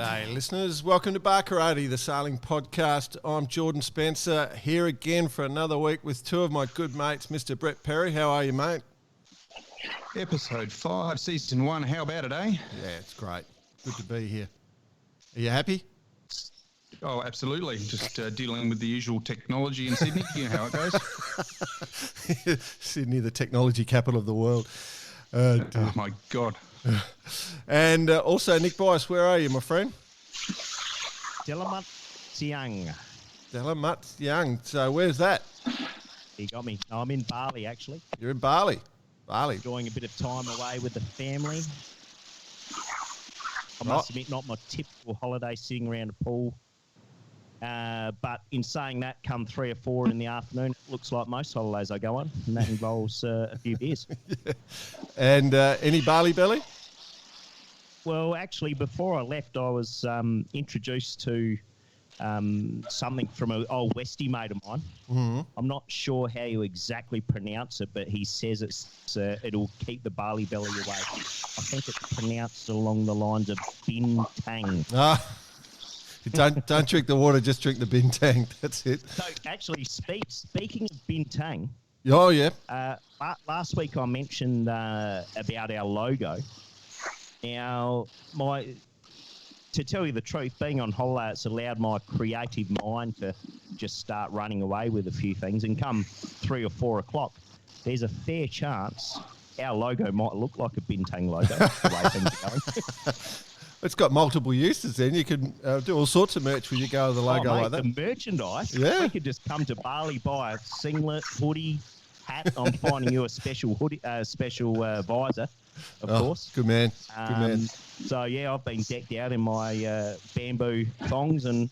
G'day, listeners. Welcome to Barkarati, the sailing podcast. I'm Jordan Spencer, here again for another week with two of my good mates, Mr. Brett Perry. How are you, mate? Episode 5, Season 1. How about it, eh? Yeah, it's great. Good to be here. Are you happy? Oh, absolutely. Just dealing with the usual technology in Sydney. You know how it goes. Sydney, the technology capital of the world. Oh, my God. And also, Nick Bice, where are you, my friend? Delamutsiang. Delamutsiang. So where's that? You got me. No, I'm in Bali, actually. You're in Bali. Enjoying a bit of time away with the family. I must admit, not my typical holiday sitting around a pool. But in saying that, come 3 or 4 in the afternoon, it looks like most holidays I go on, and that involves a few beers. Yeah. And any Bali belly? Well, actually, before I left, I was introduced to something from an old Westie mate of mine. Mm-hmm. I'm not sure how you exactly pronounce it, but he says it'll keep the barley belly away. I think it's pronounced along the lines of bintang. Don't drink the water, just drink the bintang. That's it. So, actually, speaking of bintang... Oh, yeah. Last week I mentioned about our logo. Now, to tell you the truth, being on holiday, it's allowed my creative mind to just start running away with a few things. And come 3 or 4 o'clock, there's a fair chance our logo might look like a bintang logo, the way things are going. It's got multiple uses then. You can do all sorts of merch when you go with the logo like that. The merchandise. Yeah. We could just come to Bali, buy a singlet, hoodie, hat. I'm finding you a special hoodie, special visor, of course. Good man. Good man. So, yeah, I've been decked out in my bamboo thongs and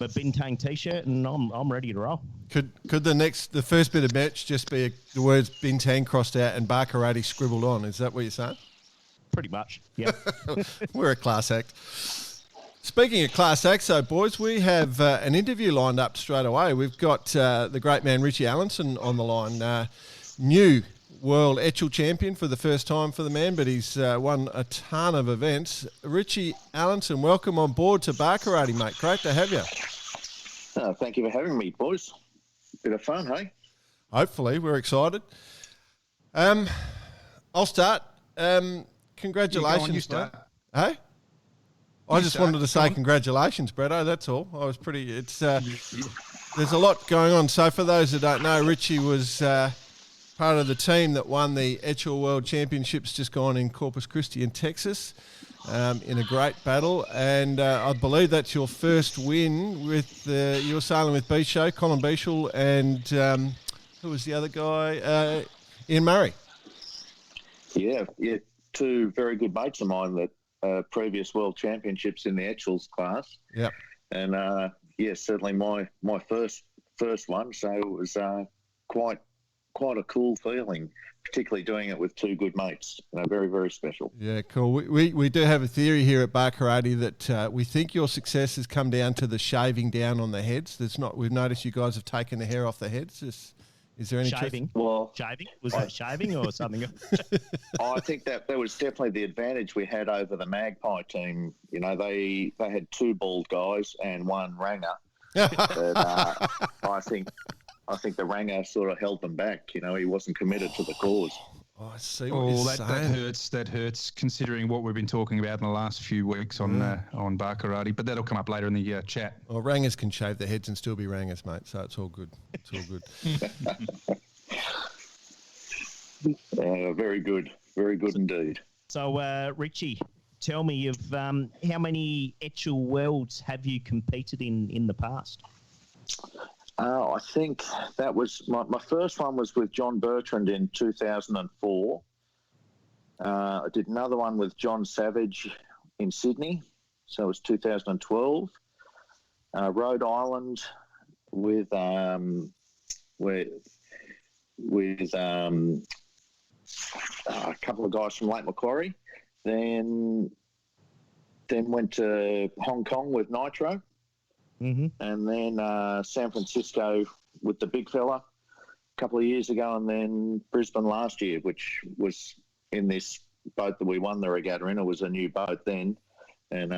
my bintang T-shirt, and I'm ready to roll. Could the first bit of merch just be the words bintang crossed out and Barkarati scribbled on? Is that what you're saying? Pretty much, yeah. We're a class act. Speaking of class acts, so boys, we have an interview lined up straight away. We've got the great man Richie Allanson on the line, new world Etchell champion for the first time for the man, but he's won a ton of events. Richie Allanson, welcome on board to Barkarati, mate. Great to have you. Thank you for having me, boys. Bit of fun, hey? Hopefully, we're excited. I'll start. Congratulations, you start. Hey? I just wanted to say congratulations, Bretto, that's all. I was pretty... It's there's a lot going on. So for those that don't know, Richie was part of the team that won the Etchells World Championships just gone in Corpus Christi in Texas in a great battle. And I believe that's your first win with... you were sailing with Bisho, Colin Bishel, and who was the other guy? Ian Murray. Yeah. Two very good mates of mine that previous world championships in the Etchells class. Yep. And certainly my first one. So it was quite a cool feeling, particularly doing it with two good mates. Very, very special. Yeah, cool. We do have a theory here at Barkarati that we think your success has come down to the shaving down on the heads. We've noticed you guys have taken the hair off the heads. Is there any shaving? Shaving? Was that shaving or something else? I think that was definitely the advantage we had over the Magpie team. They had 2 bald guys and 1 ranger. But, I think the ranger sort of held them back. He wasn't committed to the cause. Oh, I see what you're saying. That hurts considering what we've been talking about in the last few weeks on Barkarati, but that'll come up later in the chat. Well, rangers can shave their heads and still be rangers, mate, so it's all good. It's all good. Very good. Very good indeed. So, Richie, tell me how many Etchells Worlds have you competed in the past? I think that was my first one was with John Bertrand in 2004. I did another one with John Savage in Sydney, so it was 2012. Rhode Island with a couple of guys from Lake Macquarie. Then went to Hong Kong with Nitro. Mm-hmm. And then San Francisco with the big fella a couple of years ago, and then Brisbane last year, which was in this boat that we won the regatta in. It was a new boat then, and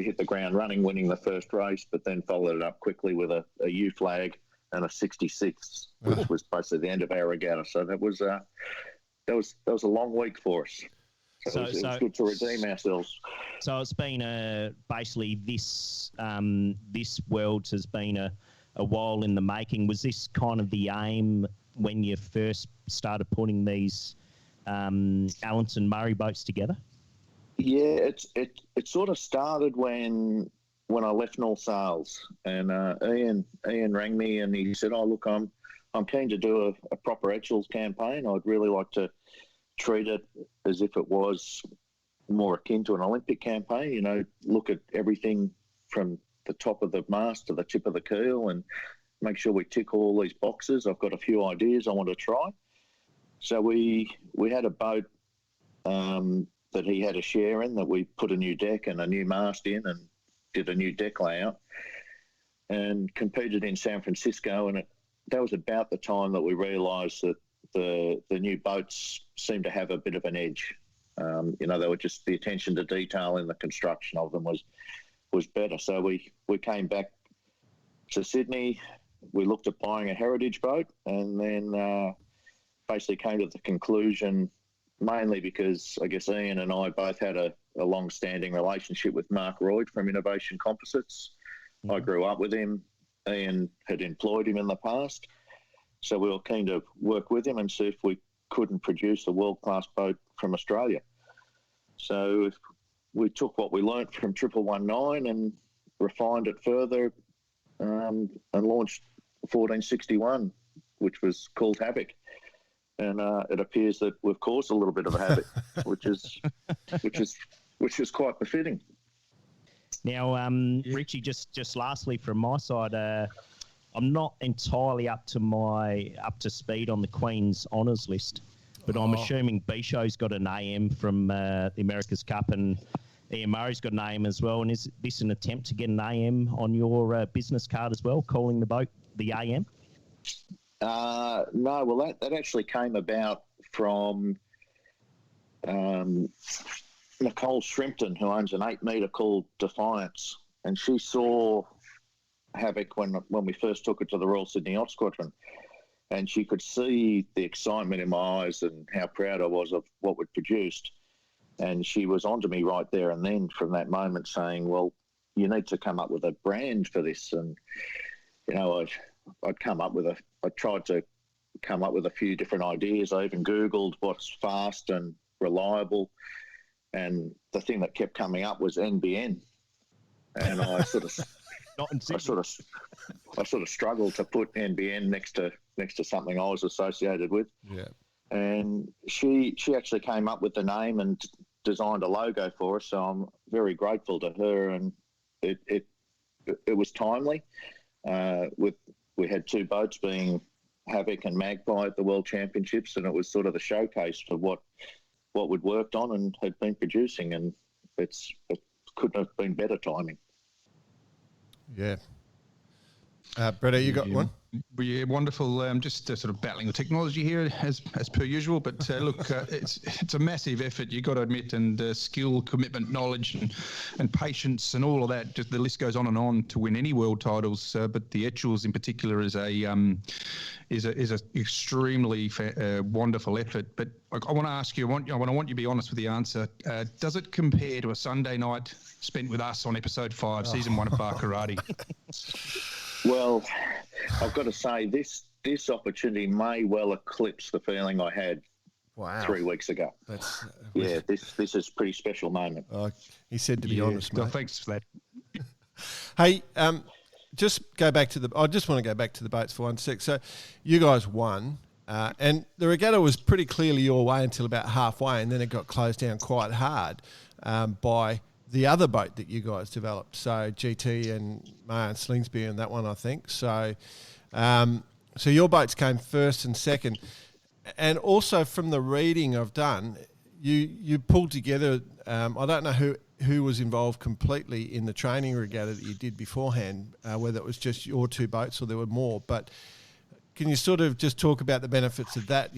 hit the ground running, winning the first race, but then followed it up quickly with a U flag and a 66, which was basically the end of our regatta. So that was a long week for us. So it was good to redeem ourselves. So it's been basically this Worlds has been a while in the making. Was this kind of the aim when you first started putting these Allanson Murray boats together? Yeah, it sort of started when I left North Sails, and Ian rang me and he said, "Oh, look, I'm keen to do a proper Etchells campaign. I'd really like to treat it as if it was more akin to an Olympic campaign. You know, look at everything from the top of the mast to the tip of the keel and make sure we tick all these boxes. I've got a few ideas I want to try." So we had a boat that he had a share in, that we put a new deck and a new mast in and did a new deck layout and competed in San Francisco. And that was about the time that we realised that the new boats seemed to have a bit of an edge. They were just, the attention to detail in the construction of them was better. So we came back to Sydney. We looked at buying a heritage boat, and then basically came to the conclusion, mainly because I guess Ian and I both had a long-standing relationship with Mark Royd from Innovation Composites. I grew up with him. Ian had employed him in the past. So we were keen to work with him and see if we couldn't produce a world-class boat from Australia. So we took what we learnt from 1119 and refined it further and launched 1461, which was called Havoc. And it appears that we've caused a little bit of a havoc, which is quite befitting. Now, Richie, just lastly from my side, I'm not entirely up to speed on the Queen's honours list, but I'm assuming Bisho's got an AM from the America's Cup, and Ian Murray's got an AM as well. And is this an attempt to get an AM on your business card as well, calling the boat the AM? No, well, that actually came about from Nicole Shrimpton, who owns an 8-metre called Defiance, and she saw Havoc when we first took it to the Royal Sydney Yacht Squadron, and she could see the excitement in my eyes and how proud I was of what we'd produced. And she was onto me right there and then from that moment, saying, "Well, you need to come up with a brand for this." And I tried to come up with a few different ideas. I even Googled what's fast and reliable, and the thing that kept coming up was NBN. And I sort of struggled to put NBN next to something I was associated with. Yeah. And she actually came up with the name and designed a logo for us. So I'm very grateful to her, and it was timely. We had two boats, being Havoc and Magpie, at the World Championships, and it was sort of the showcase for what we'd worked on and had been producing, and it couldn't have been better timing. Yeah. Brett, you got one? Yeah, wonderful. Just sort of battling the technology here as per usual. But look, it's a massive effort, you got to admit, and skill, commitment, knowledge, and patience, and all of that. Just the list goes on and on to win any world titles. But the Etchells in particular is a extremely wonderful effort. But I want to ask you, I want you to be honest with the answer. Does it compare to a Sunday night spent with us on episode 5, season 1 of Barkarati? Well, I've got to say this opportunity may well eclipse the feeling I had 3 weeks ago. This is a pretty special moment. He said to be honest, mate. No, thanks for that. Hey, just go back to I just want to go back to the boats for 1 sec. So you guys won, and the regatta was pretty clearly your way until about halfway, and then it got closed down quite hard by the other boat that you guys developed. So GT and May and Slingsby and that one, I think. So so your boats came first and second. And also from the reading I've done, you pulled together, I don't know who was involved completely in the training regatta that you did beforehand, whether it was just your two boats or there were more. But can you sort of just talk about the benefits of that,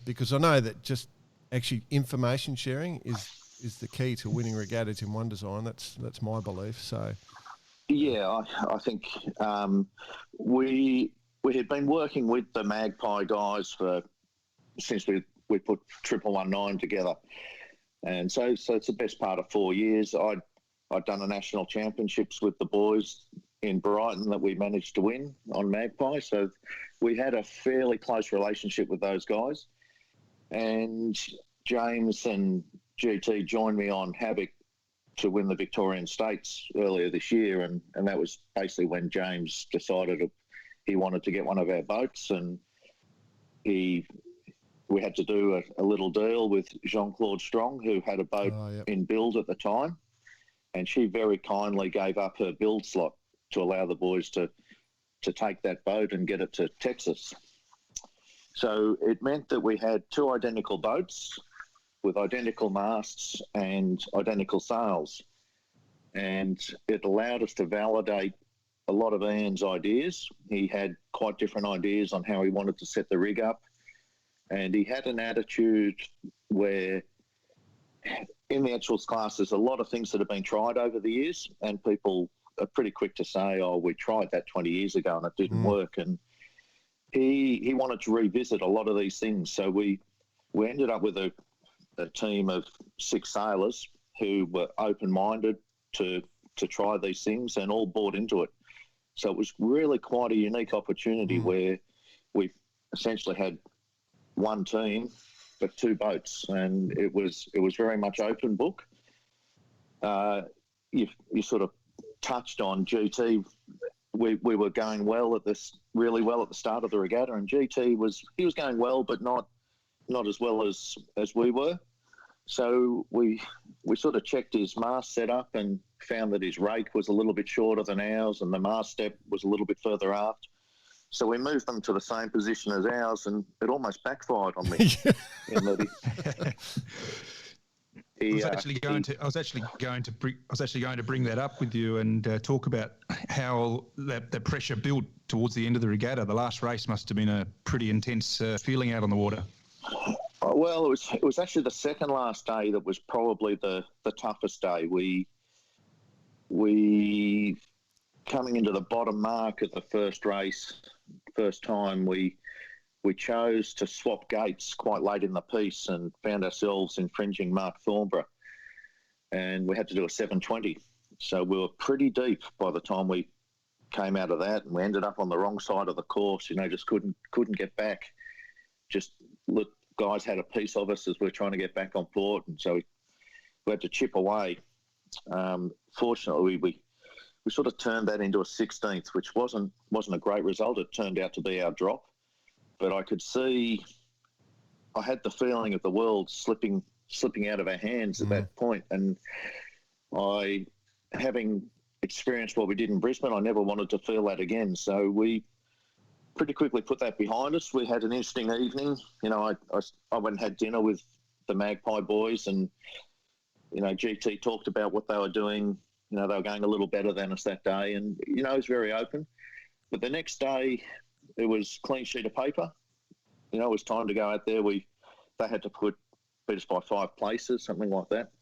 because I know that just actually information sharing is the key to winning regattas in one design. That's my belief. So, yeah, I think we had been working with the Magpie guys since we put 1119 together, and so it's the best part of 4 years. I'd done a national championships with the boys in Brighton that we managed to win on Magpie, so we had a fairly close relationship with those guys. And James and GT joined me on Havoc to win the Victorian States earlier this year, and that was basically when James decided he wanted to get one of our boats, and we had to do a little deal with Jean-Claude Strong, who had a boat in build at the time, and she very kindly gave up her build slot to allow the boys to take that boat and get it to Texas. So it meant that we had 2 identical boats with identical masts and identical sails. And it allowed us to validate a lot of Ian's ideas. He had quite different ideas on how he wanted to set the rig up. And he had an attitude where in the Etchells class, there's a lot of things that have been tried over the years, and people are pretty quick to say, oh, we tried that 20 years ago and it didn't work. And he wanted to revisit a lot of these things. So we ended up with a team of 6 sailors who were open-minded to try these things and all bought into it. So it was really quite a unique opportunity where we essentially had one team but 2 boats, and it was very much open book. You sort of touched on GT. We were going really well at the start of the regatta, and GT was going well, but not as well as we were. So we sort of checked his mast setup and found that his rake was a little bit shorter than ours, and the mast step was a little bit further aft. So we moved them to the same position as ours, and it almost backfired on me. In that I was actually going to bring that up with you and talk about how the pressure built towards the end of the regatta. The last race must have been a pretty intense feeling out on the water. Well, it was actually the second last day that was probably the toughest day. We coming into the bottom mark of the first race, first time, we chose to swap gates quite late in the piece and found ourselves infringing Mark Thornborough, and we had to do a 720. So we were pretty deep by the time we came out of that, and we ended up on the wrong side of the course. Just couldn't get back. Just look, guys had a piece of us as we were trying to get back on port, and so we had to chip away. Fortunately, we sort of turned that into a 16th, which wasn't a great result. It turned out to be our drop. But I could see, I had the feeling of the world slipping out of our hands at that point. And having experienced what we did in Brisbane, I never wanted to feel that again. So we pretty quickly put that behind us. We had an interesting evening. I went and had dinner with the Magpie boys, and, GT talked about what they were doing. They were going a little better than us that day, and, it was very open. But the next day, it was clean sheet of paper. It was time to go out there. They had to beat us by 5 places, something like that.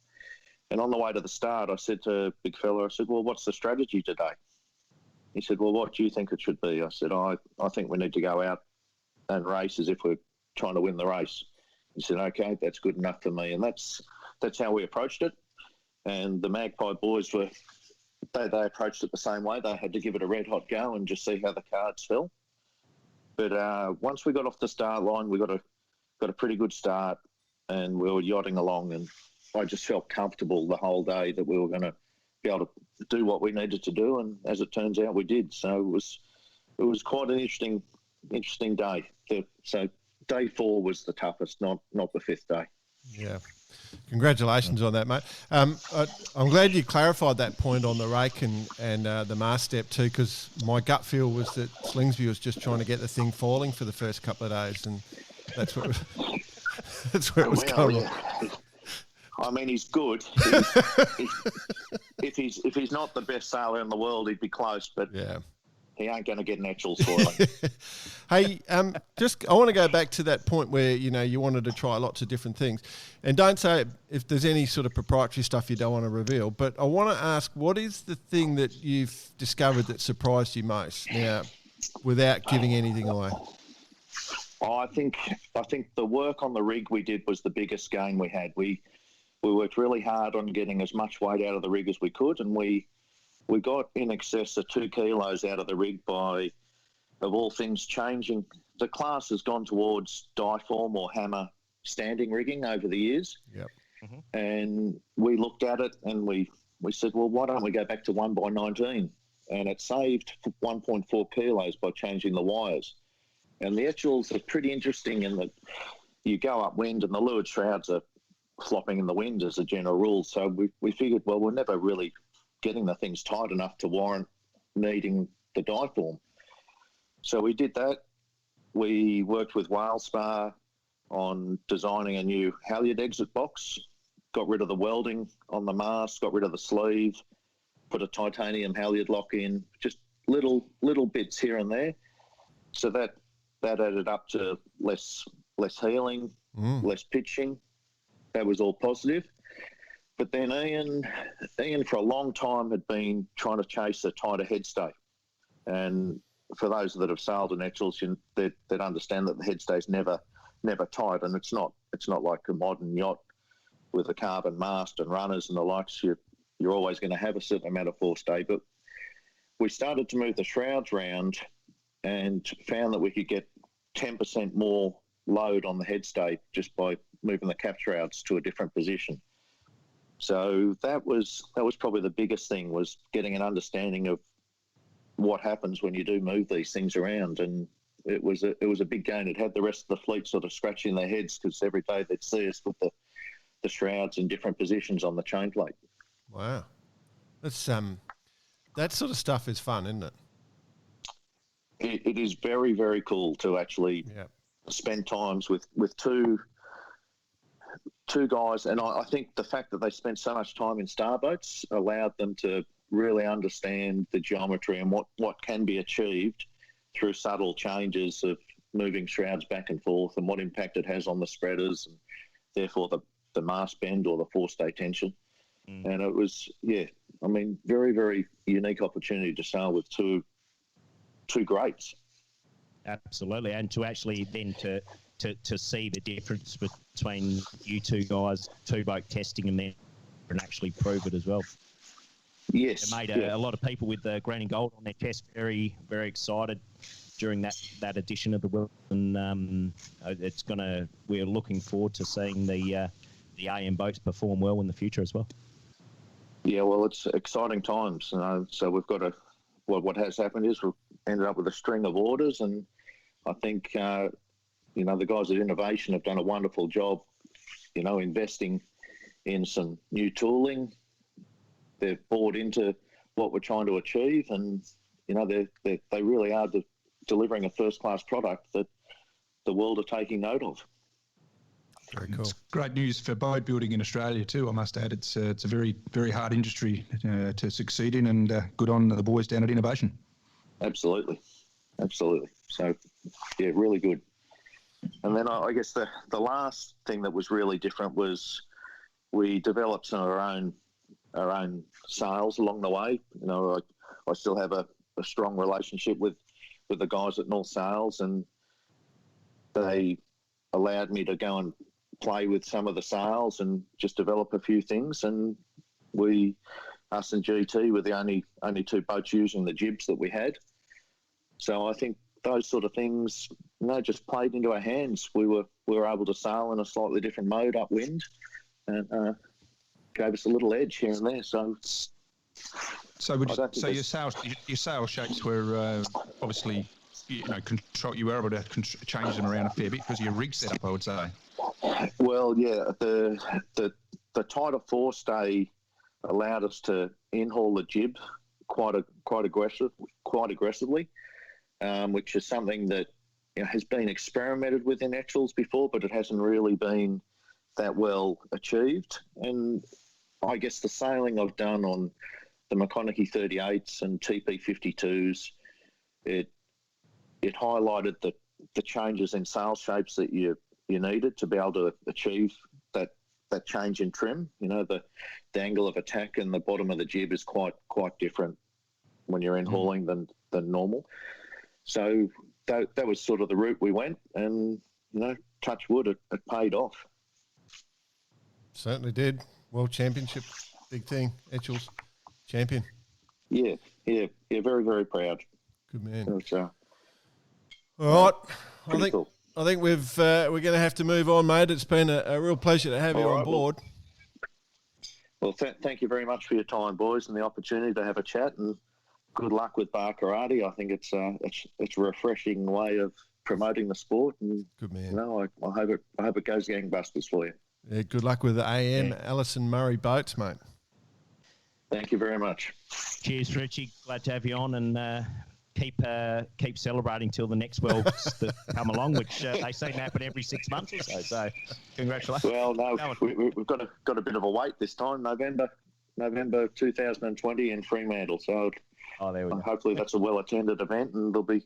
And on the way to the start, I said to big fella, well, what's the strategy today? He said, well, what do you think it should be? I said, I think we need to go out and race as if we're trying to win the race. He said, okay, that's good enough for me. And that's how we approached it. And the Magpie boys they approached it the same way. They had to give it a red hot go and just see how the cards fell. But once we got off the start line, we got a pretty good start, and we were yachting along, and I just felt comfortable the whole day that we were going to be able to do what we needed to do, and as it turns out, we did. So it was quite an interesting day. So day 4 was the toughest, not the 5th day. Yeah. Congratulations on that, mate. I'm glad you clarified that point on the rake and the mast step too, because my gut feel was that Slingsby was just trying to get the thing falling for the first couple of days, and that's where it was going. I mean, he's good. If he's not the best sailor in the world, he'd be close. But yeah, He ain't going to get an Etchells foiling. Hey, I want to go back to that point where, you wanted to try lots of different things. And don't say if there's any sort of proprietary stuff you don't want to reveal, but I want to ask, what is the thing that you've discovered that surprised you most now, without giving anything away? I think the work on the rig we did was the biggest gain we had. We worked really hard on getting as much weight out of the rig as we could, and we got in excess of 2 kilos out of the rig by, of all things, changing. The class has gone towards diform or hammer standing rigging over the years. Yep. Mm-hmm. And we looked at it and we said, well, why don't we go back to 1x19? And it saved 1.4 kilos by changing the wires. And the Etchells are pretty interesting in that you go upwind and the leeward shrouds are flopping in the wind as a general rule. So we figured, well, we're never really getting the things tight enough to warrant needing the diform. So we did that. We worked with Whalespar on designing a new halyard exit box, got rid of the welding on the mast, got rid of the sleeve, put a titanium halyard lock in, just little bits here and there. So that added up to less heeling, less pitching. That was all positive. But then Ian for a long time had been trying to chase a tighter headstay. And for those that have sailed in Etchells, they'd understand that the headstay's never tight, and it's not like a modern yacht with a carbon mast and runners and the likes. You're always going to have a certain amount of forestay. But we started to move the shrouds round and found that we could get 10% more load on the headstay just by moving the cap shrouds to a different position. So that was probably the biggest thing, was getting an understanding of what happens when you do move these things around. And it was a big gain. It had the rest of the fleet sort of scratching their heads, because every day they'd see us with the shrouds in different positions on the chain plate. Wow. That's that sort of stuff is fun, isn't it? It is very, very cool to actually spend times with two guys. And I think the fact that they spent so much time in starboats allowed them to really understand the geometry and what can be achieved through subtle changes of moving shrouds back and forth, and what impact it has on the spreaders and therefore the mast bend or the forestay tension. And it was, very, very unique opportunity to sail with two greats. Absolutely. And to actually then to see the difference between you two guys, two-boat testing, and then and actually prove it as well. Yes. It made a lot of people with the green and gold on their chest very, very excited during that edition of the World. And we're looking forward to seeing the AM boats perform well in the future as well. Yeah, well, it's exciting times. So we've got what has happened is we've ended up with a string of orders, and I think, the guys at Innovation have done a wonderful job, investing in some new tooling. They've bought into what we're trying to achieve, and, they really are delivering a first-class product that the world are taking note of. Very cool. It's great news for boat building in Australia too, I must add. It's a very, very hard industry to succeed in, and good on the boys down at Innovation. Absolutely. So, yeah, really good. And then I guess the last thing that was really different was we developed some of our own sales along the way. I still have a strong relationship with the guys at North Sales, and they allowed me to go and play with some of the sales and just develop a few things. And us and GT were the only two boats using the jibs that we had. So I think those sort of things, just played into our hands. We were able to sail in a slightly different mode upwind, and gave us a little edge here and there. So your sail shapes were obviously, control. You were able to change them around a fair bit because of your rig setup, I would say. Well, yeah, the tighter forestay allowed us to in-haul the jib quite aggressively, which is something that has been experimented with in Etchells before, but it hasn't really been that well achieved. And I guess the sailing I've done on the McConaughey 38s and TP 52s it highlighted the changes in sail shapes that you needed to be able to achieve that change in trim. The angle of attack and the bottom of the jib is quite different when you're in hauling than normal. So that was sort of the route we went, and touch wood, it paid off. Certainly did. World Championship, big thing. Etchells, champion. Yeah, very, very proud. Good man. All right, I think we're going to have to move on, mate. It's been a real pleasure to have you on board. Well, thank you very much for your time, boys, and the opportunity to have a chat. And good luck with bar karate. I think it's a refreshing way of promoting the sport. And good man. I hope it goes gangbusters for you. Yeah, good luck with the AM Allanson Murray boats, mate. Thank you very much. Cheers, Richie. Glad to have you on, and keep celebrating till the next Worlds that come along, which they seem to happen every 6 months or so. So, congratulations. Well, no, we've got a bit of a wait this time. November 2020 in Fremantle. So, there we go. Hopefully that's a well-attended event, and it'll be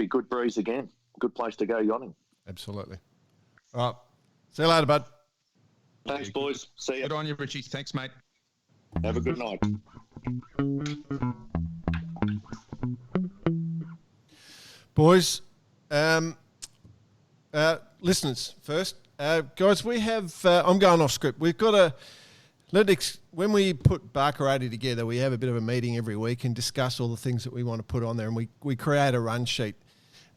good breeze again. Good place to go yachting. Absolutely. All right. See you later, bud. Thanks, boys. See you. Good on you, Richie. Thanks, mate. Have a good night. Boys, listeners first. Guys, we have, I'm going off script. We've got when we put bar karate together, we have a bit of a meeting every week and discuss all the things that we want to put on there, and we create a run sheet.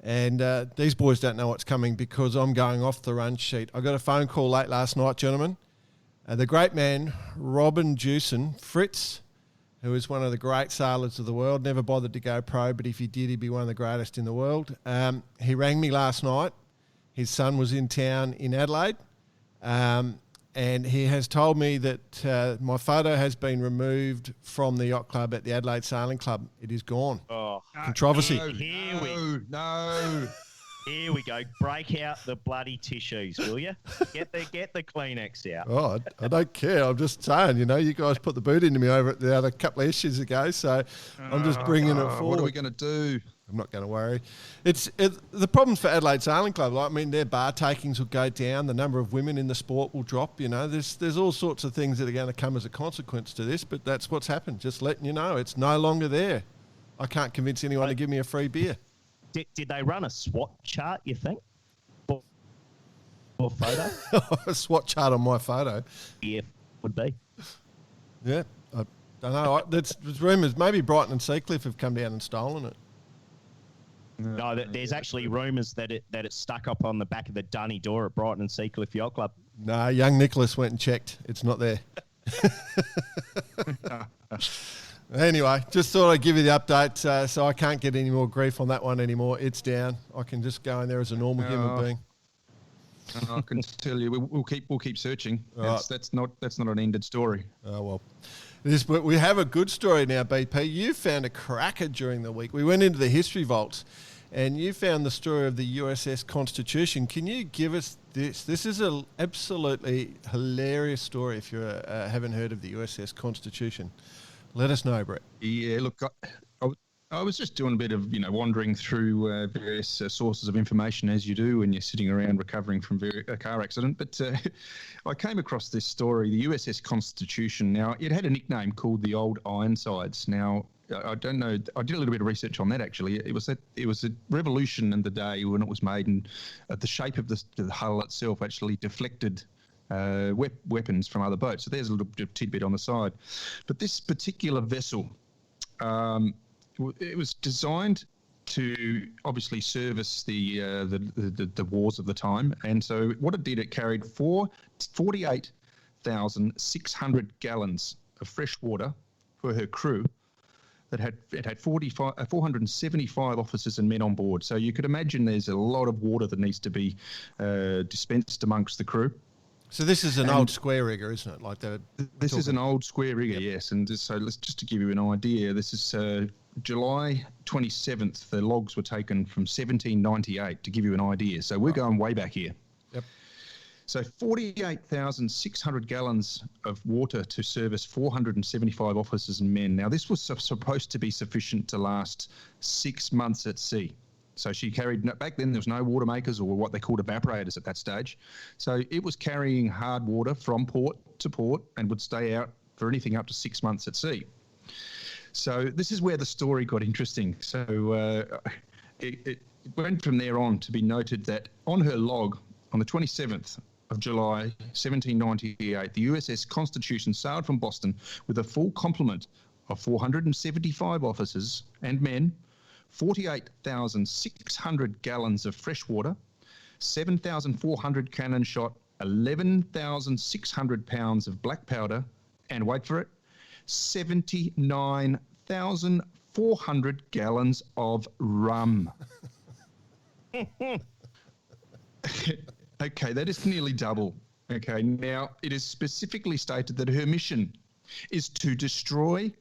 And these boys don't know what's coming because I'm going off the run sheet. I got a phone call late last night, gentlemen. The great man, Robin Jewson, Fritz, who is one of the great sailors of the world, never bothered to go pro, but if he did, he'd be one of the greatest in the world. He rang me last night. His son was in town in Adelaide, and he has told me that my photo has been removed from the yacht club at the Adelaide Sailing Club. It is gone. Oh, controversy. No. Here we go. Break out the bloody tissues, will you? Get the Kleenex out. Oh, I don't care. I'm just saying, you guys put the boot into me over at the other couple of issues ago, so I'm just bringing it forward. What are we going to do? I'm not going to worry. The problems for Adelaide Sailing Club. Their bar takings will go down. The number of women in the sport will drop. There's all sorts of things that are going to come as a consequence to this, but that's what's happened. Just letting you know, it's no longer there. I can't convince anyone to give me a free beer. Did they run a SWOT chart, you think? Or photo? A SWOT chart on my photo? Yeah, would be. Yeah, I don't know. There's rumours. Maybe Brighton and Seacliff have come down and stolen it. No, there's actually rumours that it's stuck up on the back of the dunny door at Brighton and Seacliff Yacht Club. No, young Nicholas went and checked. It's not there. Anyway, just thought I'd give you the update, so I can't get any more grief on that one anymore. It's down. I can just go in there as a normal human being. I can tell you, we'll keep searching. Right. That's not an ended story. Oh well, but we have a good story now, BP. You found a cracker during the week. We went into the history vaults, and you found the story of the USS Constitution. Can you give us this? This is an absolutely hilarious story. If you haven't heard of the USS Constitution. Let us know, Brett. Yeah, look, I was just doing a bit of, wandering through various sources of information, as you do when you're sitting around recovering from a car accident. But I came across this story, the USS Constitution. Now, it had a nickname called the Old Ironsides. Now, I don't know. I did a little bit of research on that, actually. It was a revolution in the day when it was made, and the shape of the hull itself actually deflected weapons from other boats. So there's a little bit of tidbit on the side. But this particular vessel, it was designed to obviously service the wars of the time. And so what it did, it carried 48,600 gallons of fresh water for her crew. It had 475 officers and men on board. So you could imagine there's a lot of water that needs to be dispensed amongst the crew. So this is an old square rigger, isn't it? This is an old square rigger, yes. And so just to give you an idea, this is July 27th. The logs were taken from 1798 to give you an idea. So we're going way back here. Yep. So 48,600 gallons of water to service 475 officers and men. Now, this was supposed to be sufficient to last 6 months at sea. So she carried, back then there was no water makers or what they called evaporators at that stage. So it was carrying hard water from port to port and would stay out for anything up to 6 months at sea. So this is where the story got interesting. So it went from there on to be noted that on her log on the 27th of July, 1798, the USS Constitution sailed from Boston with a full complement of 475 officers and men, 48,600 gallons of fresh water, 7,400 cannon shot, 11,600 pounds of black powder, and wait for it, 79,400 gallons of rum. Okay, that is nearly double. Okay, now it is specifically stated that her mission is to destroy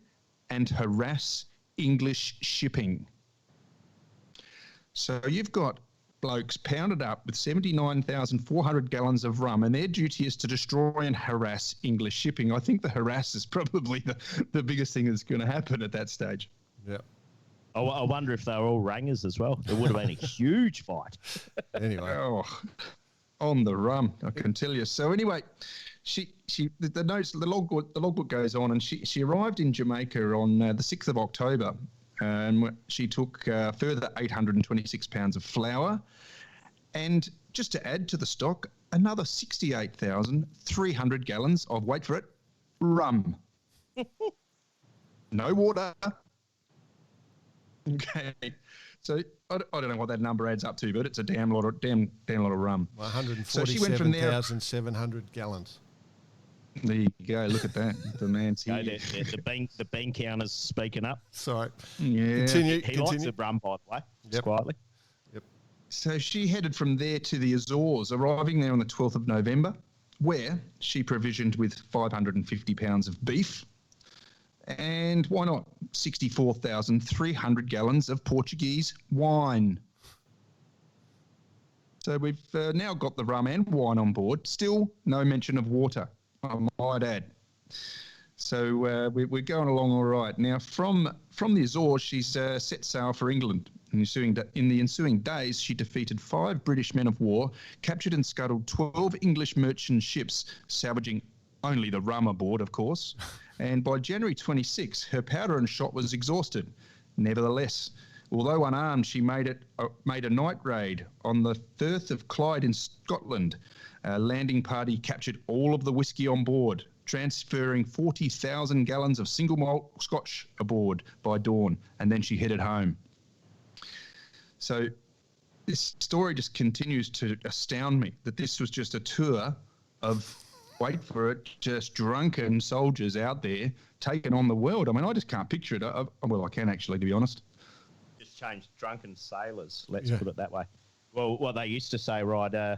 and harass English shipping. So you've got blokes pounded up with 79,400 gallons of rum, and their duty is to destroy and harass English shipping. I think the harass is probably the biggest thing that's going to happen at that stage. Yeah. I wonder if they were all rangers as well. It would have been a huge fight. Anyway. Oh, on the rum, I can tell you. So anyway, the logbook goes on, and she arrived in Jamaica on the 6th of October. She took further 826 pounds of flour, and just to add to the stock, another 68,300 gallons of, wait for it, rum. No water. Okay, so I don't know what that number adds up to, but it's a damn lot of rum. 147,700 gallons. There you go. Look at that. The man's here. The bean counter's speaking up. Sorry. Yeah. He likes the rum, by the way. Just quietly. Yep. So she headed from there to the Azores, arriving there on the 12th of November, where she provisioned with 550 pounds of beef. And why not 64,300 gallons of Portuguese wine. So we've now got the rum and wine on board. Still no mention of water, I might add. So we're going along all right. Now, from the Azores, she's set sail for England. In the ensuing days, she defeated 5 British men of war, captured and scuttled 12 English merchant ships, salvaging only the rum aboard, of course. And by January 26, her powder and shot was exhausted. Nevertheless, although unarmed, she made a night raid on the Firth of Clyde in Scotland. A landing party captured all of the whiskey on board, transferring 40,000 gallons of single malt Scotch aboard by dawn, and then she headed home. So this story just continues to astound me, that this was just a tour of, wait for it, just drunken soldiers out there taking on the world. I mean, I just can't picture it. Well, I can actually, to be honest. Just changed drunken sailors, let's put it that way. Well, what they used to say, right,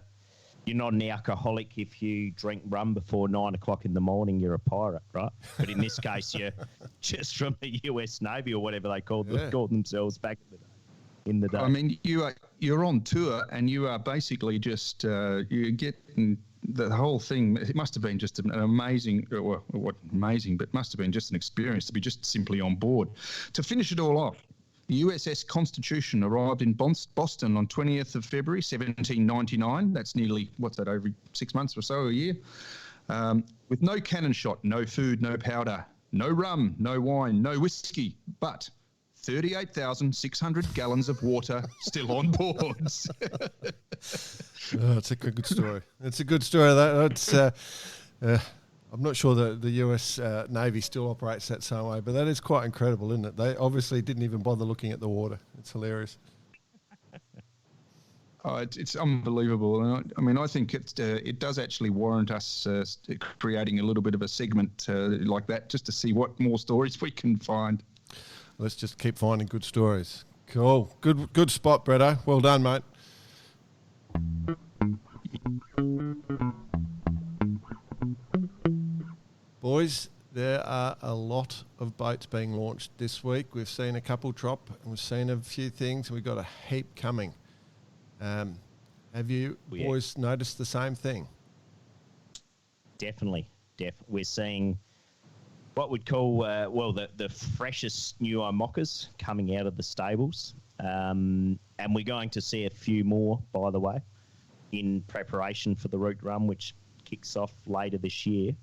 you're not an alcoholic if you drink rum before 9 o'clock in the morning, you're a pirate, right? But in this case, you're just from the US Navy or whatever they called themselves back in the day. I mean, you're on tour and you are basically just, you get... The whole thing, it must have been just an amazing, well, what amazing, but must have been just an experience to be just simply on board. To finish it all off, the USS Constitution arrived in Boston on 20th of February, 1799. That's nearly, every 6 months or so, a year. With no cannon shot, no food, no powder, no rum, no wine, no whiskey, but 38,600 gallons of water still on board. It's a good story. It's a good story. That's I'm not sure that the US Navy still operates that same way, but that is quite incredible, isn't it? They obviously didn't even bother looking at the water. It's hilarious. It's unbelievable. I mean, I think it does actually warrant us creating a little bit of a segment like that, just to see what more stories we can find. Let's just keep finding good stories. Cool. Good spot, Bretto. Well done, mate. Boys, there are a lot of boats being launched this week. We've seen a couple drop, and we've seen a few things, and we've got a heap coming. Have you boys noticed the same thing? Definitely. We're seeing what we'd call, the freshest new IMOCAs coming out of the stables. And we're going to see a few more, by the way, in preparation for the route run, which kicks off later this year.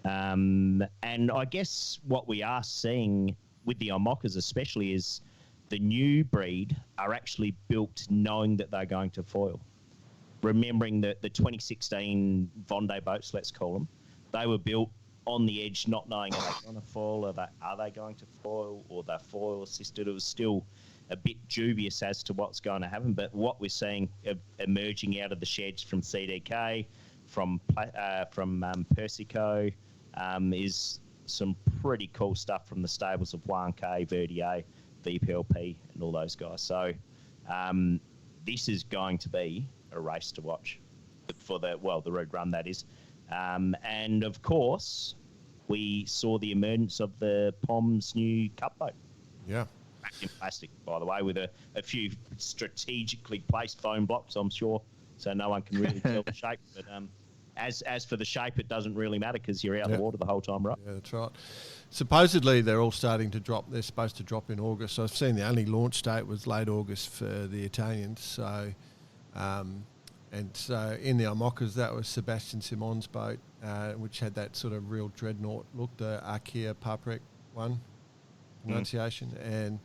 And I guess what we are seeing with the IMOCAs especially is the new breed are actually built knowing that they're going to foil. Remembering that the 2016 Vendée boats, let's call them, they were built on the edge, not knowing are they going to foil, are they going to foil, or they're foil assisted. It was still a bit dubious as to what's going to happen. But what we're seeing emerging out of the sheds from CDK, from Persico, is some pretty cool stuff from the stables of 1K, Verdier, VPLP, and all those guys. So this is going to be a race to watch for the road run, that is. And of course, we saw the emergence of the POM's new cup boat. Yeah. Wrapped in plastic, by the way, with a few strategically placed foam blocks, I'm sure, so no one can really tell the shape. But as for the shape, it doesn't really matter because you're out of the water the whole time, right? Yeah, that's right. Supposedly, they're all starting to drop. They're supposed to drop in August. So I've seen the only launch date was late August for the Italians. So, and so in the IMOCAs, that was Sebastian Simon's boat, which had that sort of real dreadnought look, the Archaea Paprec one pronunciation, and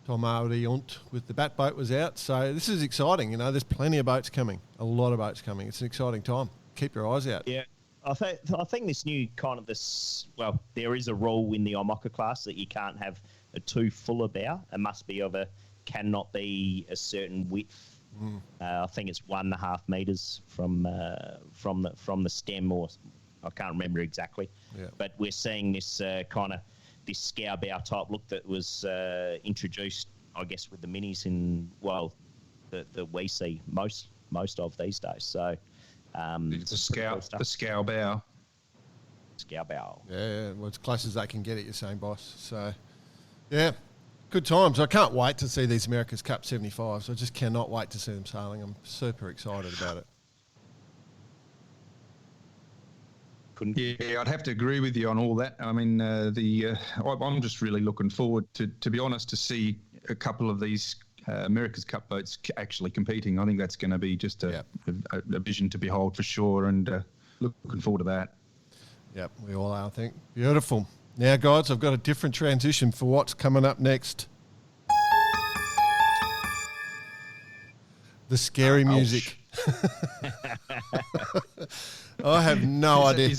Tom Ariont with the Bat boat was out. So this is exciting. There's plenty of boats coming, a lot of boats coming. It's an exciting time. Keep your eyes out. Yeah. I think this new kind of there is a rule in the IMOCA class that you can't have a too fuller bow. It must be cannot be a certain width. I think it's 1.5 meters from the stem, or I can't remember exactly. Yeah. But we're seeing this kind of this scow bow type look that was introduced, I guess, with the minis that we see most of these days. So. The scow bow. Scow bow. Yeah, well, as close as they can get it, you're saying, boss. So, yeah, good times. I can't wait to see these America's Cup 75s. I just cannot wait to see them sailing. I'm super excited about it. Yeah, I'd have to agree with you on all that. I mean, I'm just really looking forward to be honest, to see a couple of these America's Cup boats actually competing. I think that's going to be just a vision to behold for sure, and looking forward to that. Yep, we all are, I think. Beautiful. Now, guys, I've got a different transition for what's coming up next. The scary music. I have no idea.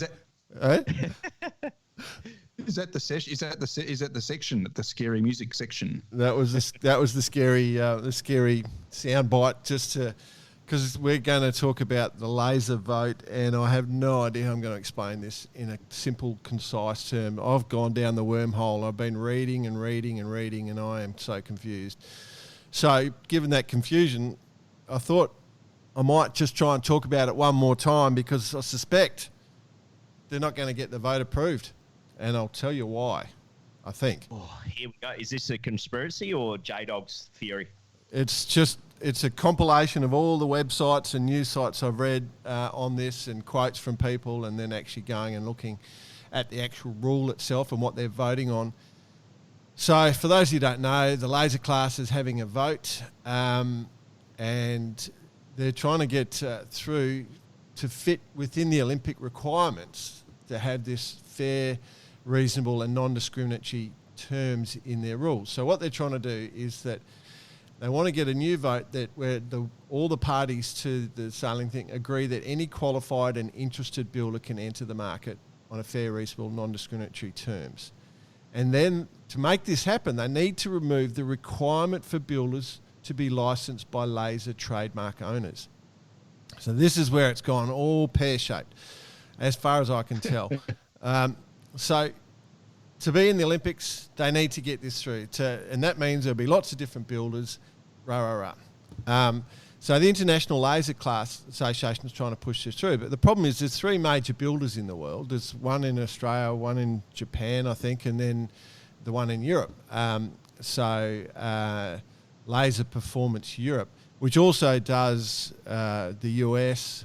Is that the session? Is that the section? The scary music section? That was the scary sound bite. Just because we're going to talk about the laser vote, and I have no idea how I'm going to explain this in a simple, concise term. I've gone down the wormhole. I've been reading, and I am so confused. So, given that confusion, I thought I might just try and talk about it one more time, because I suspect they're not going to get the vote approved. And I'll tell you why, I think. Oh, here we go. Is this a conspiracy or J-Dog's theory? It's a compilation of all the websites and news sites I've read on this, and quotes from people, and then actually going and looking at the actual rule itself and what they're voting on. So for those who don't know, the laser class is having a vote, and they're trying to get through to fit within the Olympic requirements to have this fair, reasonable and non-discriminatory terms in their rules. So what they're trying to do is that they want to get a new vote that where all the parties to the sailing thing agree that any qualified and interested builder can enter the market on a fair, reasonable, non-discriminatory terms. And then to make this happen, they need to remove the requirement for builders to be licensed by laser trademark owners. So this is where it's gone all pear-shaped, as far as I can tell. So to be in the Olympics, they need to get this through. And that means there'll be lots of different builders, So the International Laser Class Association is trying to push this through. But the problem is there's 3 major builders in the world. There's one in Australia, one in Japan, I think, and then the one in Europe. Laser Performance Europe, which also does the US.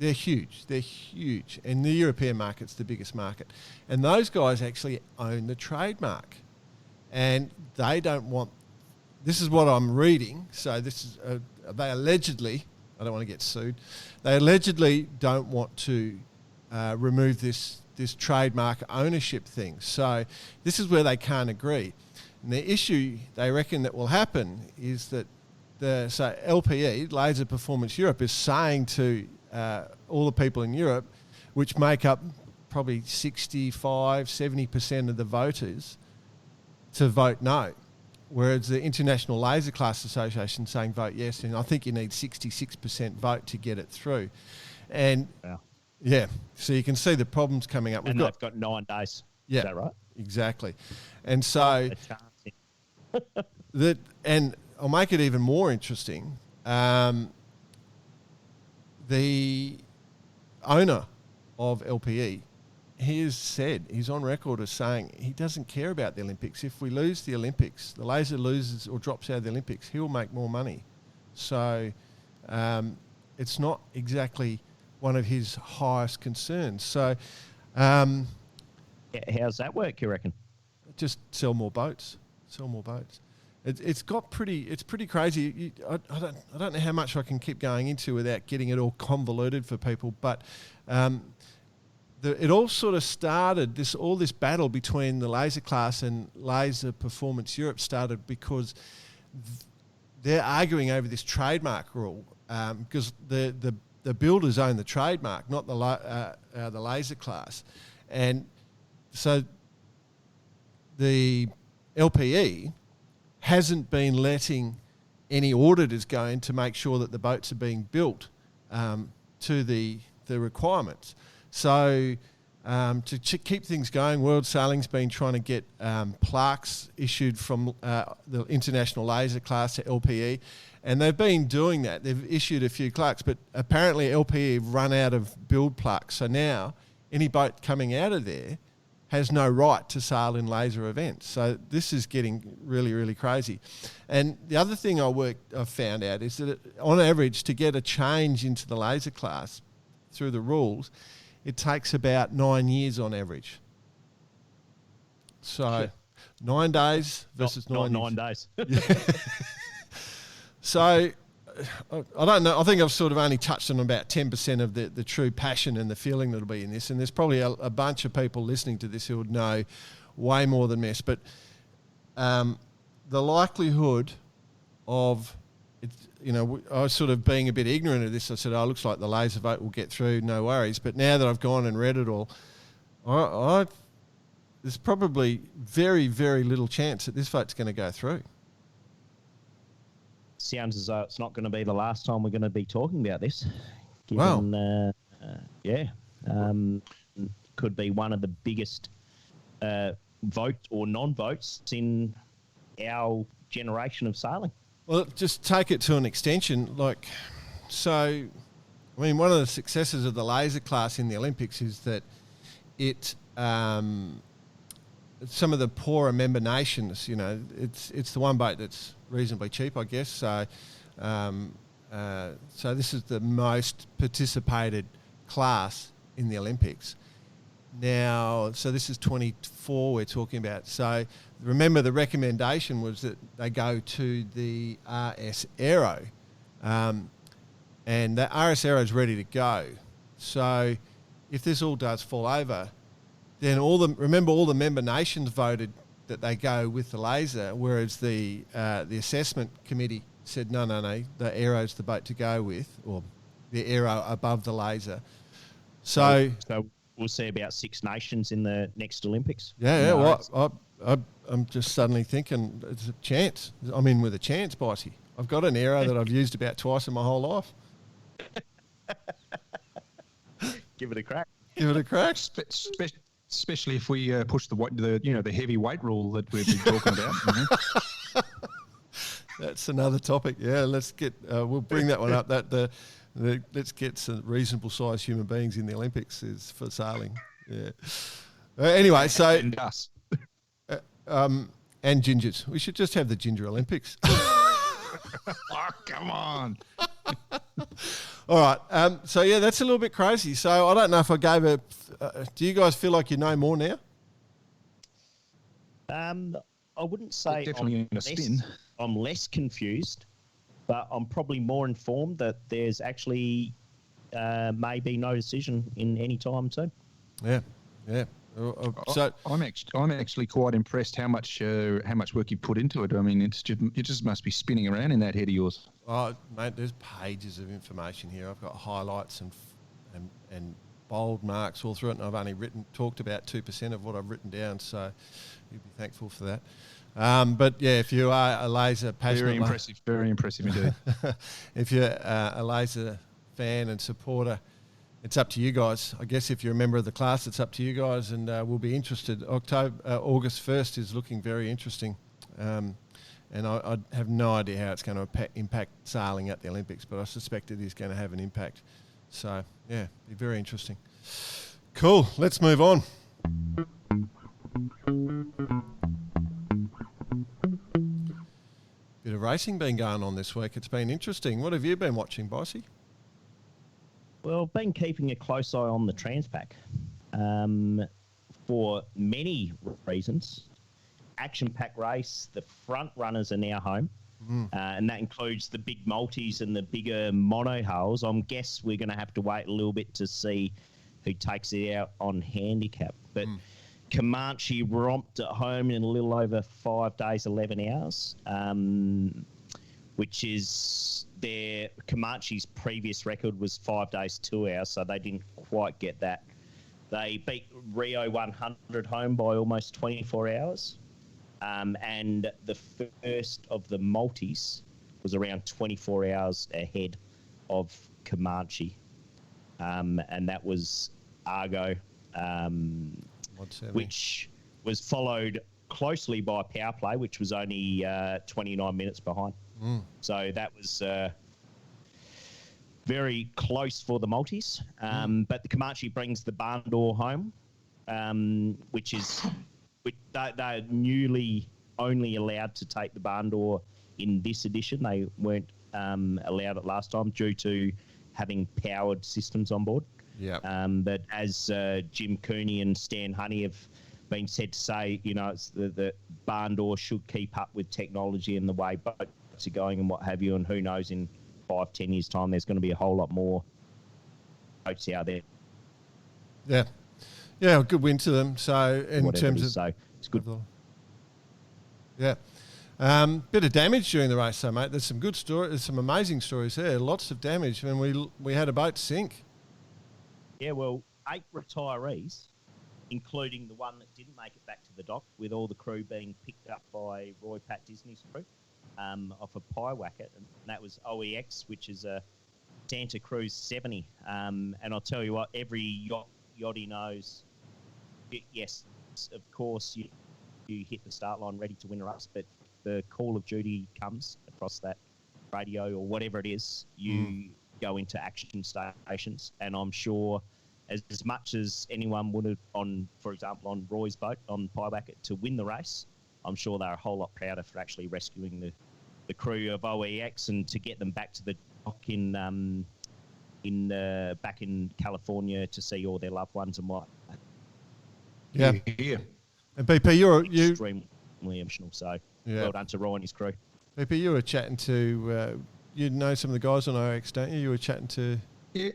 They're huge. They're huge. And the European market's the biggest market. And those guys actually own the trademark. And they don't want... This is what I'm reading. So this is... they allegedly... I don't want to get sued. They allegedly don't want to remove this trademark ownership thing. So this is where they can't agree. And the issue they reckon that will happen is that LPE, Laser Performance Europe, is saying to all the people in Europe, which make up probably 65-70% of the voters, to vote no. Whereas the International Laser Class Association saying vote yes, and I think you need 66% vote to get it through. And yeah, so you can see the problems coming up. They've got 9 days. Yeah, is that right? Exactly. And so and I'll make it even more interesting. The owner of LPE, he has said, he's on record as saying he doesn't care about the Olympics. If we lose the Olympics, the laser loses or drops out of the Olympics, he'll make more money. So it's not exactly one of his highest concerns. So how's that work, you reckon? Just sell more boats. It's pretty crazy. I don't know how much I can keep going into without getting it all convoluted for people. But it all sort of started. All this battle between the laser class and Laser Performance Europe started because they're arguing over this trademark rule because the builders own the trademark, not the laser class, and so the LPE hasn't been letting any auditors go in to make sure that the boats are being built to the requirements. So to keep things going, World Sailing's been trying to get plaques issued from the International Laser Class to LPE, and they've been doing that. They've issued a few plaques, but apparently LPE have run out of build plaques. So now any boat coming out of there has no right to sail in laser events. So this is getting really, really crazy. And the other thing I've found out is that on average, to get a change into the laser class through the rules, it takes about 9 years on average. So 9 days versus not 9 days. So I don't know. I think I've sort of only touched on about 10% of the true passion and the feeling that'll be in this. And there's probably a bunch of people listening to this who would know way more than this. But the likelihood of, I was sort of being a bit ignorant of this. I said, it looks like the laser vote will get through, no worries. But now that I've gone and read it all, there's probably very, very little chance that this vote's going to go through. Sounds as though it's not going to be the last time we're going to be talking about this. Wow. Could be one of the biggest vote or non-votes in our generation of sailing. Well, just take it to an extension. One of the successes of the laser class in the Olympics is that some of the poorer member nations, it's the one boat that's reasonably cheap, I guess. So, so this is the most participated class in the Olympics. Now, so this is 24 we're talking about. So remember the recommendation was that they go to the RS Aero, and the RS Aero is ready to go. So if this all does fall over, then all the member nations voted that they go with the laser, whereas the assessment committee said no, the Aero's the boat to go with, or the Aero above the laser. So we'll see about 6 nations in the next Olympics. Yeah. Well, I'm just suddenly thinking it's a chance. I'm in with a chance, Bitey. I've got an Aero that I've used about twice in my whole life. Give it a crack. Especially if we push the heavy weight rule that we've been talking about. That's another topic. Yeah, let's get. We'll bring that one up. Let's get some reasonable sized human beings in the Olympics is for sailing. Yeah. Anyway, so and us. And gingers. We should just have the Ginger Olympics. Oh, come on. All right. So, yeah, that's a little bit crazy. So, I don't know if I gave it... do you guys feel like you know more now? I wouldn't say Definitely in a spin. I'm less confused, but I'm probably more informed that there's actually maybe no decision in any time soon. Yeah. So I'm actually quite impressed how much work you put into it. I mean, it just must be spinning around in that head of yours. Oh, mate, there's pages of information here. I've got highlights and bold marks all through it, and I've only talked about 2% of what I've written down, so you'd be thankful for that. But yeah, if you are a laser passionate, very impressive indeed. If you're a laser fan and supporter, it's up to you guys. I guess if you're a member of the class, it's up to you guys, and we'll be interested. August 1st is looking very interesting, and I have no idea how it's going to impact sailing at the Olympics, but I suspect it is going to have an impact. So yeah, be very interesting. Cool. Let's move on. Bit of racing been going on this week. It's been interesting. What have you been watching, Bossy? Well, I've been keeping a close eye on the Transpac for many reasons. Action-packed race. The front runners are now home, and that includes the big multis and the bigger monohulls. I guess we're going to have to wait a little bit to see who takes it out on handicap. But Comanche romped at home in a little over 5 days, 11 hours, which is their Comanche's previous record was 5 days, 2 hours, so they didn't quite get that. They beat Rio 100 home by almost 24 hours, and the first of the multis was around 24 hours ahead of Comanche, and that was Argo, which was followed closely by Power Play, which was only 29 minutes behind. So that was very close for the multis. But the Comanche brings the barn door home, which they're newly only allowed to take the barn door in this edition. They weren't allowed it last time due to having powered systems on board. Yeah. But as Jim Cooney and Stan Honey have been said to say, it's the barn door should keep up with technology and the way boats are going and what have you, and who knows, in 5-10 years' time, there's going to be a whole lot more boats out there. Yeah, good win to them. So in terms of... So it's good. Yeah. Bit of damage during the race, though, mate. There's some good stories. There's some amazing stories there. Lots of damage. I mean, we had a boat sink. Yeah, well, 8 retirees, including the one that didn't make it back to the dock, with all the crew being picked up by Roy Pat Disney's crew off a Pyewacket, and that was OEX, which is a Santa Cruz 70. And I'll tell you what, every yachty knows, yes, of course, you hit the start line ready to win a race, but the call of duty comes across that radio or whatever it is, you go into action stations, and I'm sure as much as anyone would have for example, on Roy's boat on Pyewacket to win the race, I'm sure they're a whole lot prouder for actually rescuing the crew of OEX and to get them back to the dock back in California to see all their loved ones and what. Yeah. And BP, you're extremely emotional. So well done to Roy and his crew. BP, you were chatting to you know some of the guys on OEX, don't you? You were chatting to... Yeah.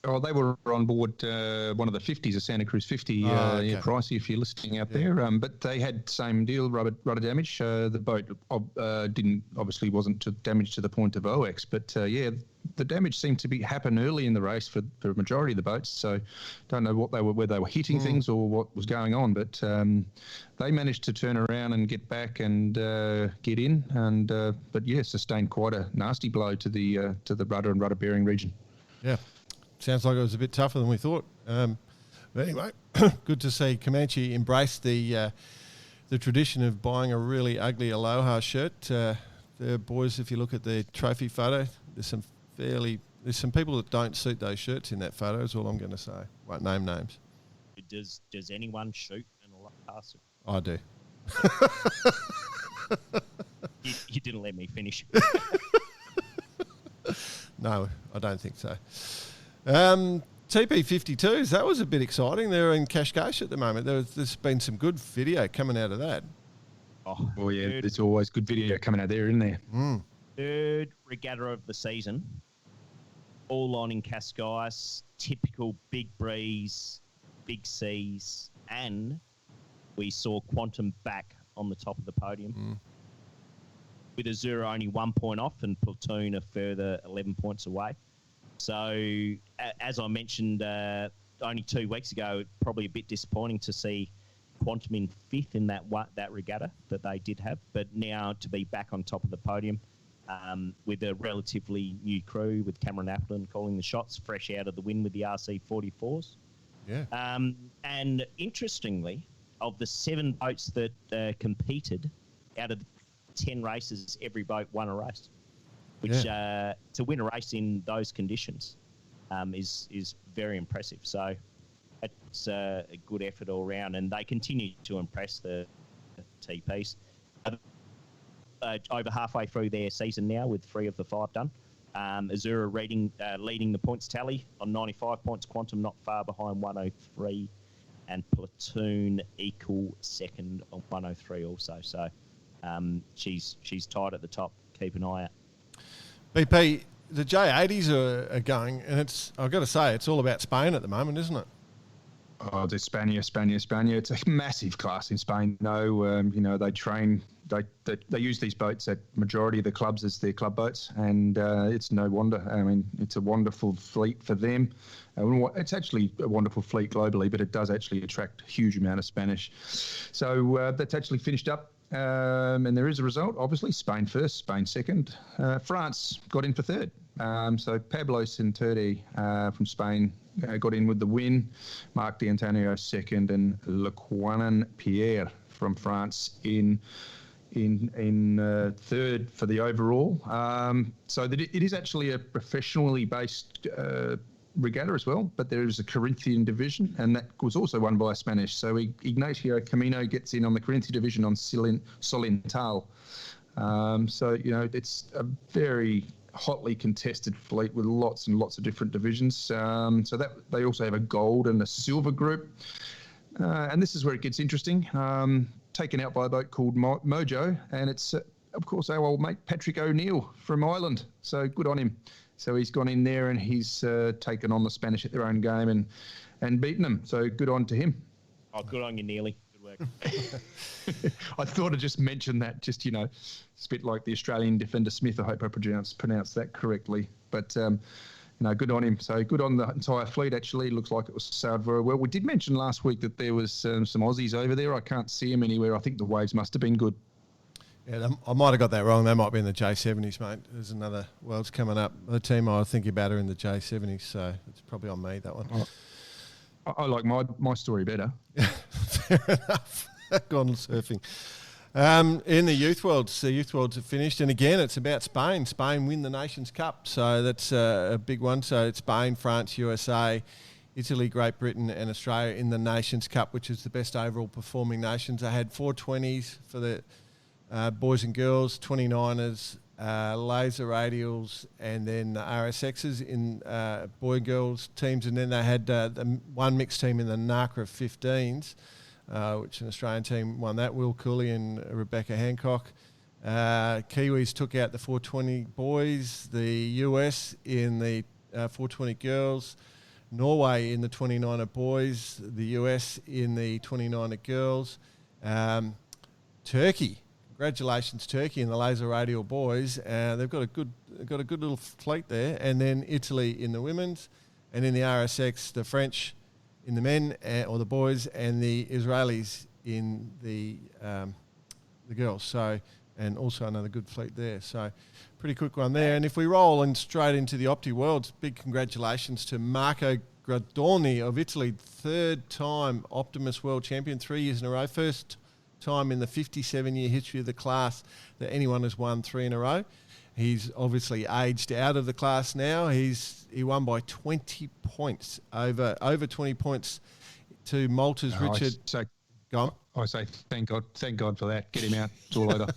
Oh, they were on board one of the 50s, a Santa Cruz 50, okay. pricey if you're listening out there. But they had same deal, rudder damage. The boat wasn't damaged to the point of OX, but the damage seemed to happen early in the race for the majority of the boats. So don't know whether they were hitting things or what was going on, but they managed to turn around and get back and get in, and sustained quite a nasty blow to the rudder and rudder bearing region. Yeah. Sounds like it was a bit tougher than we thought. But anyway, good to see Comanche embrace the tradition of buying a really ugly Aloha shirt. The boys, if you look at the trophy photo, there's some people that don't suit those shirts in that photo, is all I'm going to say. Won't name names. Does anyone shoot an Aloha suit? I do. You didn't let me finish. No, I don't think so. TP52s, that was a bit exciting. They're in Cascais at the moment. There's been some good video coming out of that. Oh, well, yeah, there's always good video coming out there, isn't there? Mm. Third regatta of the season, all on in Cascais, typical big breeze, big seas, and we saw Quantum back on the top of the podium. With Azura only 1 point off and Platoon a further 11 points away. So, as I mentioned only 2 weeks ago, probably a bit disappointing to see Quantum in fifth in that regatta that they did have. But now to be back on top of the podium with a relatively new crew, with Cameron Appleton calling the shots, fresh out of the win with the RC44s. Yeah. And interestingly, of the 7 boats that competed, out of the 10 races, every boat won a race. Which to win a race in those conditions is very impressive. So it's a good effort all round, and they continue to impress the TPs. Over halfway through their season now, with 3 of the 5 done. Azura leading the points tally on 95 points. Quantum not far behind 103, and Platoon equal second on 103 also. So she's tied at the top. Keep an eye out. BP, the J80s are going, and I've got to say, it's all about Spain at the moment, isn't it? Oh, there's Spania. It's a massive class in Spain. No, they train, they use these boats at majority of the clubs as their club boats, and it's no wonder. I mean, it's a wonderful fleet for them. It's actually a wonderful fleet globally, but it does actually attract a huge amount of Spanish. So that's actually finished up. And there is a result, obviously. Spain first, Spain second. France got in for third. So Pablo Centuri from Spain got in with the win. Marc D'Antonio second, and Lequanin Pierre from France in third for the overall. So that it is actually a professionally based regatta as well, but there is a Corinthian division, and that was also won by a Spanish. So Ignacio Camino gets in on the Corinthian division on Solental. So, it's a very hotly contested fleet with lots and lots of different divisions. So that they also have a gold and a silver group. And this is where it gets interesting. Taken out by a boat called Mojo, and it's, of course, our old mate Patrick O'Neill from Ireland. So good on him. So he's gone in there and he's taken on the Spanish at their own game and beaten them. So good on to him. Oh, good on you, Neely. Good work. I thought I'd just mention that, just, it's a bit like the Australian defender Smith. I hope I pronounced that correctly. But, good on him. So good on the entire fleet, actually. Looks like it was sailed very well. We did mention last week that there was some Aussies over there. I can't see them anywhere. I think the waves must have been good. Yeah, I might have got that wrong. They might be in the J70s, mate. There's another Worlds coming up. The team I was thinking about are in the J70s, so it's probably on me, that one. I like my story better. Fair enough. Gone surfing. In the Youth Worlds, have finished. And again, it's about Spain. Spain win the Nations Cup, so that's a big one. So it's Spain, France, USA, Italy, Great Britain and Australia in the Nations Cup, which is the best overall performing nations. They had 4 20s for the boys and girls, 29ers, laser radials, and then RSXs in boy and girls teams. And then they had one mixed team in the NACRA 15s, which an Australian team won that, Will Cooley and Rebecca Hancock. Kiwis took out the 420 boys, the US in the 420 girls, Norway in the 29er boys, the US in the 29er girls, Turkey. Congratulations, Turkey and the laser radial boys. They've got a good little fleet there. And then Italy in the women's, and in the RSX, the French in the men or the boys, and the Israelis in the girls. So, and also another good fleet there. So, pretty quick one there. And if we roll in straight into the Opti Worlds, big congratulations to Marco Gradoni of Italy, 3rd time Optimus World Champion, 3 years in a row. First time in the 57-year history of the class that anyone has won 3 in a row. He's obviously aged out of the class now. He won by 20 points, over 20 points to Malta's Richard. I say thank God for that. Get him out. It's all over.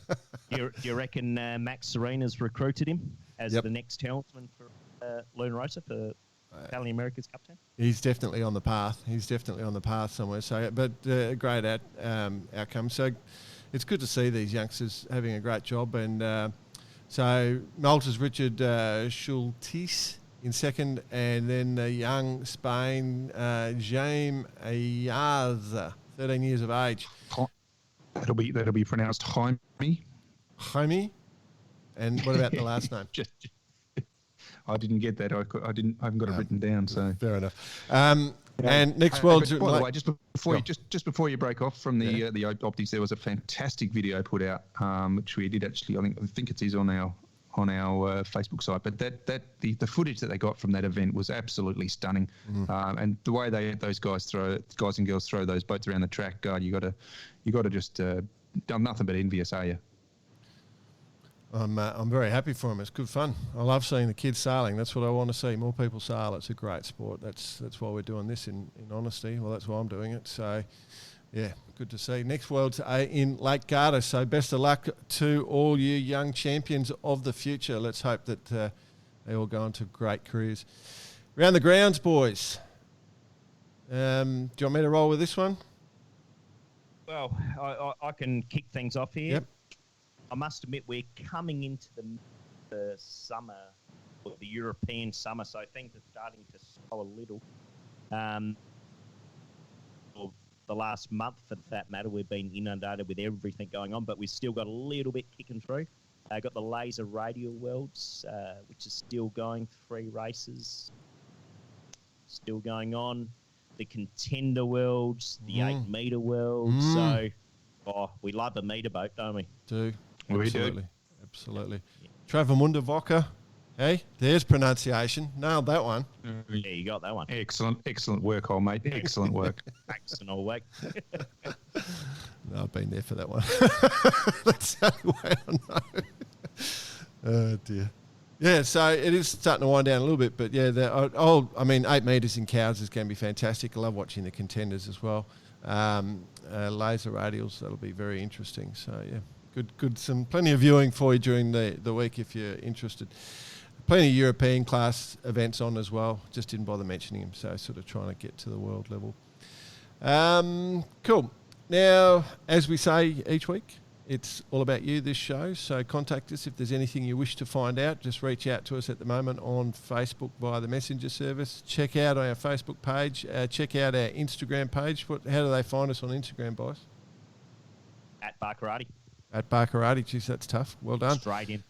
Do you reckon Max Serena's recruited him as the next helmsman for Luna Rosa for Valley America's captain? He's definitely on the path. He's definitely on the path somewhere. So, but a great outcome. So it's good to see these youngsters having a great job. And so Malta's Richard Schultes in second, and then the young Spain, Jaime Ayaza, 13 years of age. That'll be pronounced Jaime. Jaime. And what about the last name? I didn't get that. I haven't got it written down. So fair enough. And next World's. By the way, just before you break off from the Optis, there was a fantastic video put out, which we did actually. I think it is on our Facebook site. But the footage that they got from that event was absolutely stunning. And the way those guys and girls throw those boats around the track, God, you got to just done nothing but envious, are you? I'm very happy for them. It's good fun. I love seeing the kids sailing. That's what I want to see. More people sail. It's a great sport. That's why we're doing this in honesty. Well, that's why I'm doing it. So, yeah, good to see. Next World's in Lake Garda. So best of luck to all you young champions of the future. Let's hope that they all go on to great careers. Round the grounds, boys. Do you want me to roll with this one? Well, I can kick things off here. Yep. I must admit, we're coming into the summer, or the European summer, so things are starting to slow a little. Or the last month, for that matter, we've been inundated with everything going on, but we've still got a little bit kicking through. Got the Laser Radial Worlds, which is still going, 3 races still going on. The Contender Worlds, the 8-metre Worlds. So, we love a metre boat, don't we? Do. We Absolutely. do. Absolutely. Travemünde Vodka. Hey, there's pronunciation. Nailed that one. Yeah, you got that one. Excellent work, old mate. Excellent work. Excellent all week. No, I've been there for that one. That's the only way I know. Oh, dear. Yeah, so it is starting to wind down a little bit, but yeah, 8 metres in cows is going to be fantastic. I love watching the Contenders as well. Laser radials, that'll be very interesting. So yeah, good. Plenty of viewing for you during the week if you're interested. Plenty of European class events on as well. Just didn't bother mentioning them, so sort of trying to get to the world level. Cool. Now, as we say each week, it's all about you, this show. So contact us if there's anything you wish to find out. Just reach out to us at the moment on Facebook via the messenger service. Check out our Facebook page. Check out our Instagram page. How do they find us on Instagram, boys? At Barkarati. At Barkarati. Geez, that's tough. Well done. Straight in.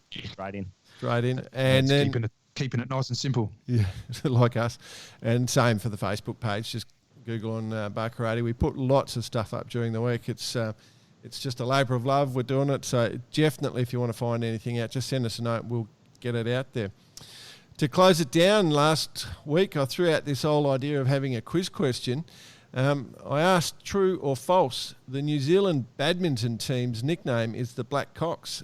And then keeping it nice and simple. Yeah, like us. And same for the Facebook page. Just Google on Barkarati. We put lots of stuff up during the week. It's just a labour of love. We're doing it. So definitely, if you want to find anything out, just send us a note. We'll get it out there. To close it down, last week I threw out this whole idea of having a quiz question. I asked true or false. The New Zealand badminton team's nickname is the Black Cocks.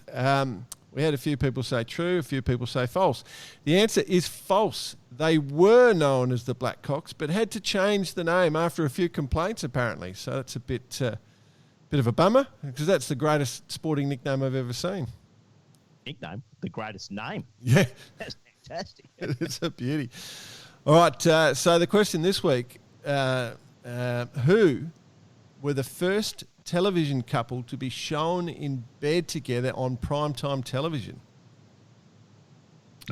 We had a few people say true, a few people say false. The answer is false. They were known as the Black Cocks, but had to change the name after a few complaints, apparently. So that's a bit of a bummer, because that's the greatest sporting nickname I've ever seen. Nickname? The greatest name? Yeah. That's fantastic. It's a beauty. All right, so the question this week, who were the first television couple to be shown in bed together on primetime television?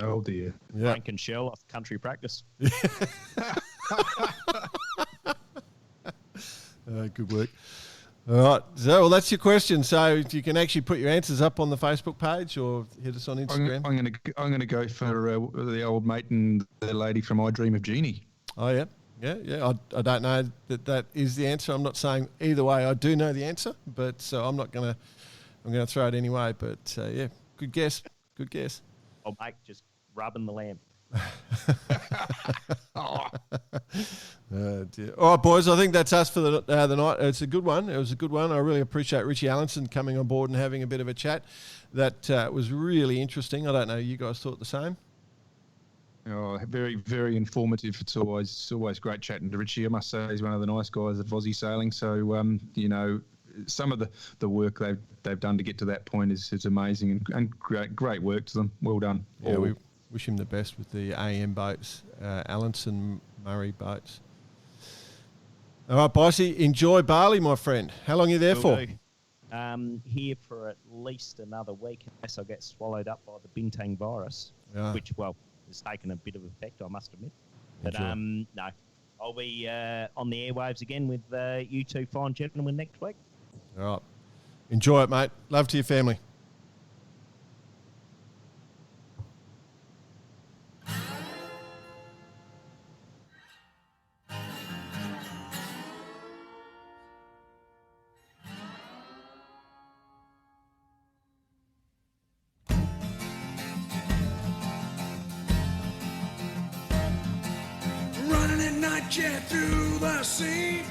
Oh, dear. Yeah. Frank and Shell off Country Practice. Good work. All right, so well, that's your question. So you can actually put your answers up on the Facebook page or hit us on Instagram. I'm going to go for the old mate and the lady from I Dream of Jeannie. Oh yeah. I don't know that is the answer. I'm not saying either way. I do know the answer, but so I'm going to throw it anyway. But yeah, good guess. Old mate just rubbing the lamb. Oh dear. All right, boys. I think that's us for the night. It's a good one. It was a good one. I really appreciate Richie Allanson coming on board and having a bit of a chat. That was really interesting. I don't know. You guys thought the same? Oh, very, very informative. It's always great chatting to Richie. I must say he's one of the nice guys at Aussie Sailing. So some of the work they've done to get to that point is amazing and great work to them. Well done. Yeah, wish him the best with the AM boats, Allanson Murray boats. All right, Bossy, enjoy Bali, my friend. How long are you there for? Here for at least another week, unless I get swallowed up by the Bintang virus, which, well, has taken a bit of effect, I must admit. But no, I'll be on the airwaves again with you two fine gentlemen next week. All right. Enjoy it, mate. Love to your family. Running at night jet through the sea.